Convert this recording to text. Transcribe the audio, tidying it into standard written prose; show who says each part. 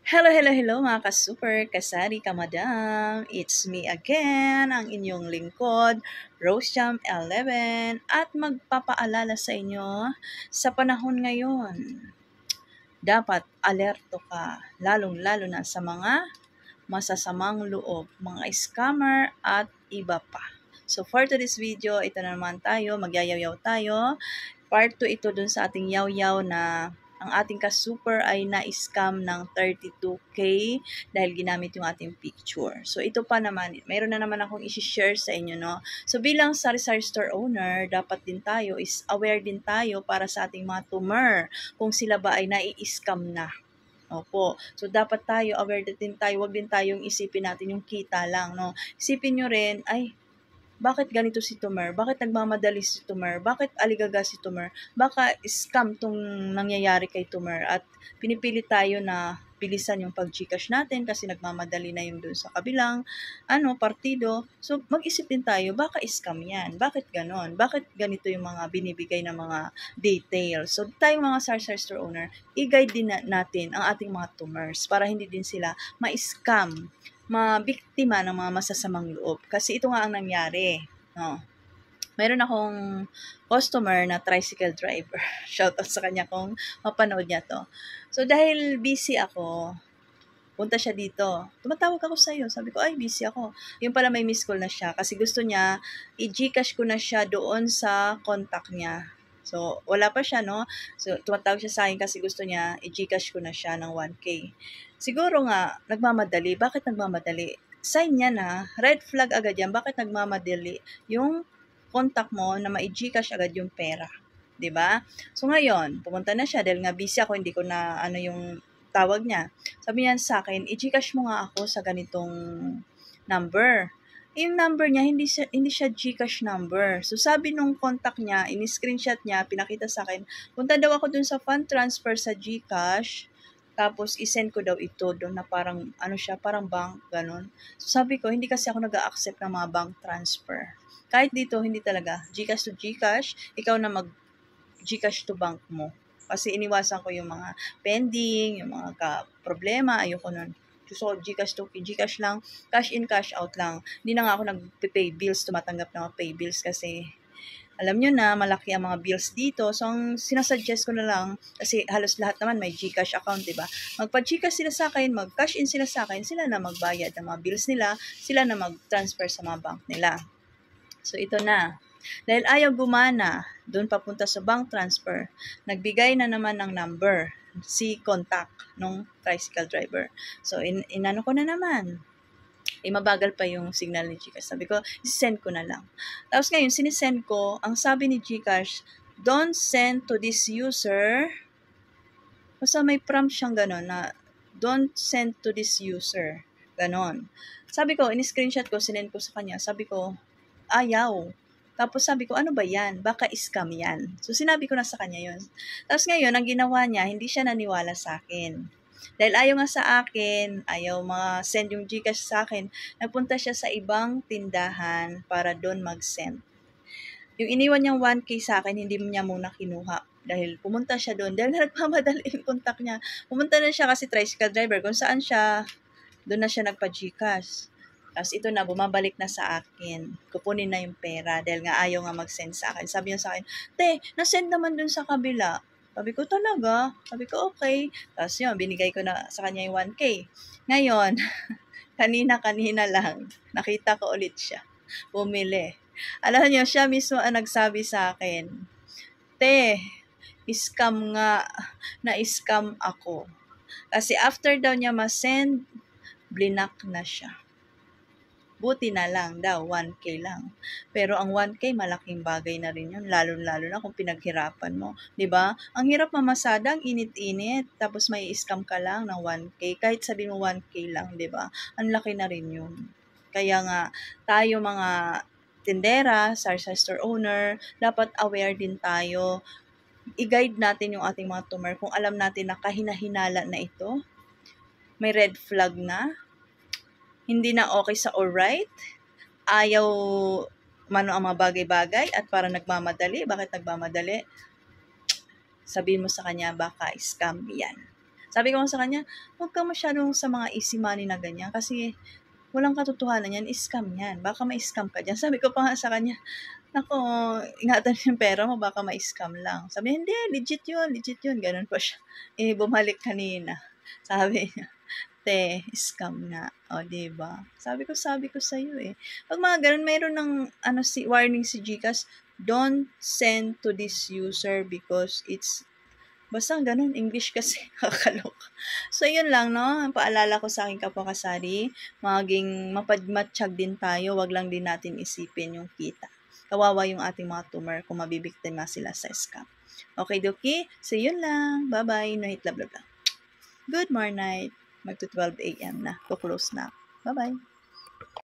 Speaker 1: Hello, hello, hello mga ka-super, kasari, kamadam. It's me again, ang inyong lingkod, Rosejam11, at magpapaalala sa inyo sa panahon ngayon. Dapat alerto ka, lalong-lalo na sa mga masasamang loob, mga scammer at iba pa. So for today's video, ito na naman tayo, magyayaw tayo. Part 2 ito dun sa ating yaw-yaw na ang ating ka-super ay na-scam ng 32K dahil ginamit yung ating picture. So ito pa naman, mayroon na naman akong i-share sa inyo, no? So bilang sari-sari store owner, dapat din tayo is aware din tayo para sa ating mga tumer kung sila ba ay nai-scam na. Opo. So, dapat tayo, aware din tayo, wag din tayong isipin natin yung kita lang, no? Isipin nyo rin, ay, bakit ganito si Tumer? Bakit nagmamadali si Tumer? Bakit aligaga si Tumer? Baka scam tong nangyayari kay Tumer at pinipili tayo na bilisan yung pag-Gcash natin kasi nagmamadali na yung dun sa kabilang partido. So, mag-isip din tayo, baka scam yan? Bakit ganon? Bakit ganito yung mga binibigay na mga details? So, tayong mga sari-sari store owner, i-guide din natin ang ating mga Tumers para hindi din sila ma-scam, mabiktima ng mga masasamang loob. Kasi ito nga ang nangyari. No? Mayroon akong customer na tricycle driver. Shoutout sa kanya kung mapanood niya to. So, dahil busy ako, punta siya dito. Tumatawag ako sa iyo. Sabi ko, ay, busy ako. Yung pala may miss call na siya kasi gusto niya, i-Gcash ko na siya doon sa contact niya. So, wala pa siya, no? So, tumatawag siya sa akin kasi gusto niya, i-Gcash ko na siya ng 1K. Siguro nga, nagmamadali. Bakit nagmamadali? Sign niya na, red flag agad yan. Bakit nagmamadali? Yung contact mo na ma-Gcash agad yung pera. 'Di ba? So, ngayon, pumunta na siya dahil nga busy ako, hindi ko na yung tawag niya. Sabi niya sa akin, i-Gcash mo nga ako sa ganitong number. Yung number niya, hindi siya Gcash number. So, sabi nung contact niya, in-screenshot niya, pinakita sa akin, punta daw ako dun sa fund transfer sa Gcash, tapos isend ko daw ito doon na parang, parang bank, ganun. So, sabi ko, hindi kasi ako nag-a-accept ng mga bank transfer. Kahit dito, hindi talaga. Gcash to Gcash, ikaw na mag-Gcash to bank mo. Kasi iniwasan ko yung mga pending, yung mga problema, ayoko nun. So, Gcash to Gcash lang, cash in, cash out lang. Hindi na nga ako nag-pay bills, tumatanggap ng mga pay bills kasi alam nyo na, malaki ang mga bills dito. So, ang sinasuggest ko na lang, kasi halos lahat naman may Gcash account, diba? Magpa-Gcash sila sa akin, mag-cash in sila sa akin, sila na magbayad ng mga bills nila, sila na mag-transfer sa mga bank nila. So, ito na. Dahil ayaw gumana, doon papunta sa bank transfer, nagbigay na naman ng number, si contact nung tricycle driver. So, inano ko na naman. Mabagal pa yung signal ni Gcash. Sabi ko, send ko na lang. Tapos ngayon, sinisend ko, ang sabi ni Gcash, don't send to this user. Basta may prompt siyang gano'n na, don't send to this user. Ganon. Sabi ko, in-screenshot ko, sinend ko sa kanya. Sabi ko, ayaw. Tapos sabi ko, ano ba yan? Baka scam yan. So, sinabi ko na sa kanya yun. Tapos ngayon, ang ginawa niya, hindi siya naniwala sa akin. Dahil ayaw nga sa akin, ayaw send yung Gcash sa akin, nagpunta siya sa ibang tindahan para doon mag-send. Yung iniwan niyang 1K sa akin, hindi niya muna kinuha. Dahil pumunta siya doon. Dahil nagmamadali yung contact niya. Pumunta na siya kasi tricycle driver. Kung saan siya, doon na siya nagpa-Gcash. Tapos ito na, bumabalik na sa akin. Kukunin na yung pera dahil nga ayaw nga mag-send sa akin. Sabi niya sa akin, te, na-send naman dun sa kabila. Sabi ko, talaga? Sabi ko, okay. Tapos yun, binigay ko na sa kanya yung 1K. Ngayon, kanina lang, nakita ko ulit siya. Bumili. Alam niyo, siya mismo ang nagsabi sa akin, te, scam nga, na-scam ako. Kasi after daw niya ma-send, blinak na siya. Buti na lang daw, 1K lang. Pero ang 1K, malaking bagay na rin yun, lalo-lalo na kung pinaghirapan mo. 'Di ba? Ang hirap mamasada, ang init-init, tapos may scam ka lang ng 1K. Kahit sabihin mo 1K lang, 'di ba? Ang laki na rin yun. Kaya nga, tayo mga tindera, sari-sari store owner, dapat aware din tayo. I-guide natin yung ating mga tumer kung alam natin na kahina-hinala na ito, may red flag na, hindi na okay sa alright, ayaw ang mga bagay-bagay at para nagmamadali. Bakit nagmamadali? Sabihin mo sa kanya, baka scam yan. Sabi ko sa kanya, huwag ka masyadong sa mga easy money na ganyan kasi walang katotohanan yan, scam yan. Baka ma-scam ka dyan. Sabi ko pa nga sa kanya, naku, ingatan yung pera mo, baka ma-scam lang. Sabi, hindi, legit yun. Ganun pa siya. Bumalik kanina. Sabi niya, te, scam nga. O, diba? Sabi ko sa'yo eh. Pag mga ganun, mayroon ng warning si GCash, don't send to this user because it's basta ganun, English kasi kakaloka. So, yun lang, no? Paalala ko sa aking kapwa kasari, maging mapadmatsyag din tayo, wag lang din natin isipin yung kita. Kawawa yung ating mga tumor kung mabibiktima sila sa scam. Okay, Doki? So, yun lang. Bye-bye. No hate, love, love lang. Good morning. Magto 12 a.m. na. To close na. Bye-bye.